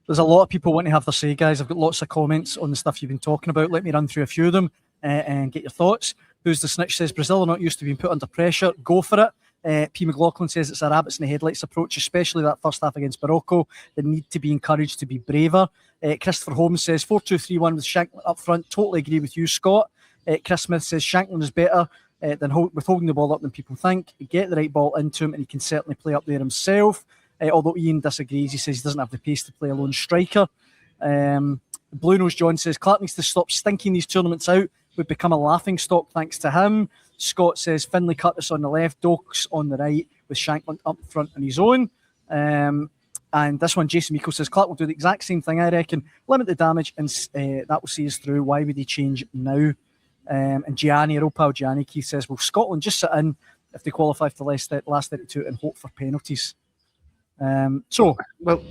There's a lot of people wanting to have their say, guys. I've got lots of comments on the stuff you've been talking about. Let me run through a few of them and get your thoughts. Who's the Snitch says, Brazil are not used to being put under pressure. Go for it. P. McLaughlin says it's a rabbits in the headlights approach, especially that first half against Morocco. They need to be encouraged to be braver. Christopher Holmes says 4-2-3-1 with Shanklin up front. Totally agree with you, Scott. Chris Smith says Shanklin is better with holding the ball up than people think. Get the right ball into him and he can certainly play up there himself. Although Ian disagrees, he says he doesn't have the pace to play a lone striker. Blue Nose John says Clarke needs to stop stinking these tournaments out. We've become a laughing stock thanks to him. Scott says Finlay Curtis on the left, Dokes on the right, with Shanklin up front on his own. And this one, Jason Meeko says Clarke will do the exact same thing, I reckon. Limit the damage, and that will see us through. Why would he change now? And Gianni, our pal Gianni Keith says, will Scotland just sit in if they qualify for the last 32 and hope for penalties? Well, yeah.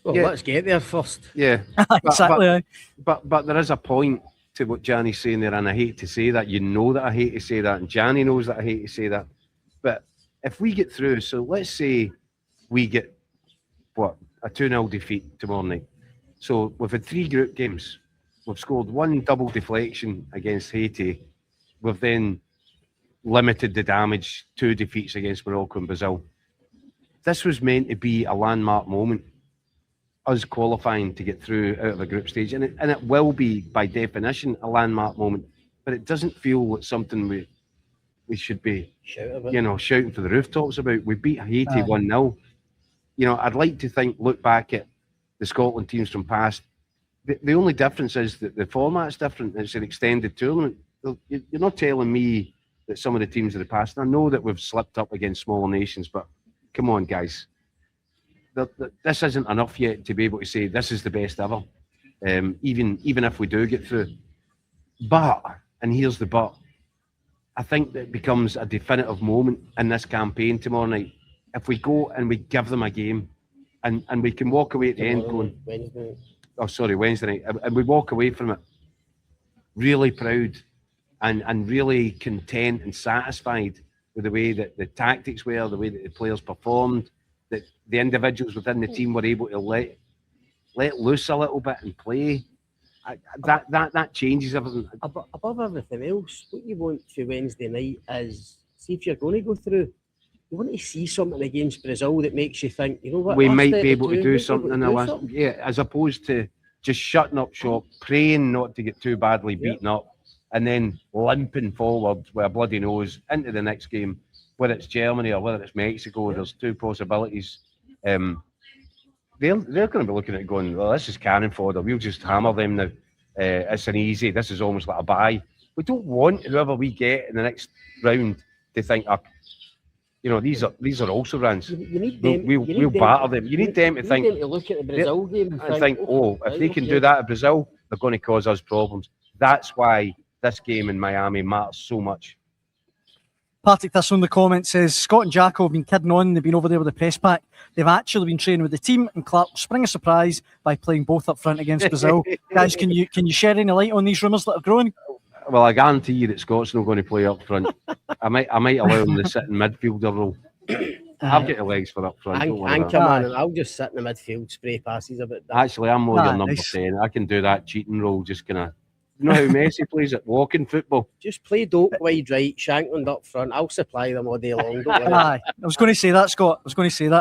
Let's get there first. Yeah, exactly. But there is a point to what Gianni's saying there, and I hate to say that. You know that I hate to say that, and Gianni knows that I hate to say that. But if we get through, so let's say we get a 2-0 defeat tomorrow night. So we've had 3 group games. We've scored 1 double deflection against Haiti. We've then limited the damage, 2 defeats against Morocco and Brazil. This was meant to be a landmark moment, us qualifying to get through out of a group stage, and it will be by definition a landmark moment. But it doesn't feel like something we should be shouting for the rooftops about. We beat Haiti 1-0. I'd like to look back at the Scotland teams from past. The only difference is that the format's different. It's an extended tournament. You're not telling me that some of the teams of the past. I know that we've slipped up against smaller nations, but come on, guys. This isn't enough yet to be able to say this is the best ever, even if we do get through. But, and here's the but, I think that it becomes a definitive moment in this campaign tomorrow night. If we go and we give them a game, and we can walk away at the end going, Wednesday night, and we walk away from it really proud and really content and satisfied with the way that the tactics were, the way that the players performed, that the individuals within the team were able to let loose a little bit and play. That changes everything. Above everything else, what you want for Wednesday night is, see if you're going to go through, you want to see something against Brazil that makes you think, you know what, we might be able to do something as opposed to just shutting up shop, praying not to get too badly beaten up, and then limping forward with a bloody nose into the next game, whether it's Germany or whether it's Mexico. There's 2 possibilities. They're going to be looking at it going, well, this is cannon fodder. We'll just hammer them now. It's an easy. This is almost like a bye. We don't want whoever we get in the next round to think, these are also runs. We'll batter them. You need them to think. You need them to look at the Brazil game and think, if they can do that at Brazil, they're going to cause us problems. That's why this game in Miami matters so much. Patrick Thistle in the comments says Scott and Jacko have been kidding on. They've been over there with the press pack. They've actually been training with the team, and Clarke will spring a surprise by playing both up front against Brazil. Guys, can you shed any light on these rumours that are growing? Well, I guarantee you that Scott's not going to play up front. I might allow him to sit in midfielder role. I've got the legs for up front. I'll just sit in the midfield, spray passes a bit. Actually, I'm more your number 10. I can do that cheating role, just kind of. You know how Messi plays at walking football? Just play Doak wide right, Shankland up front. I'll supply them all day long. I was going to say that, Scott. I was going to say that.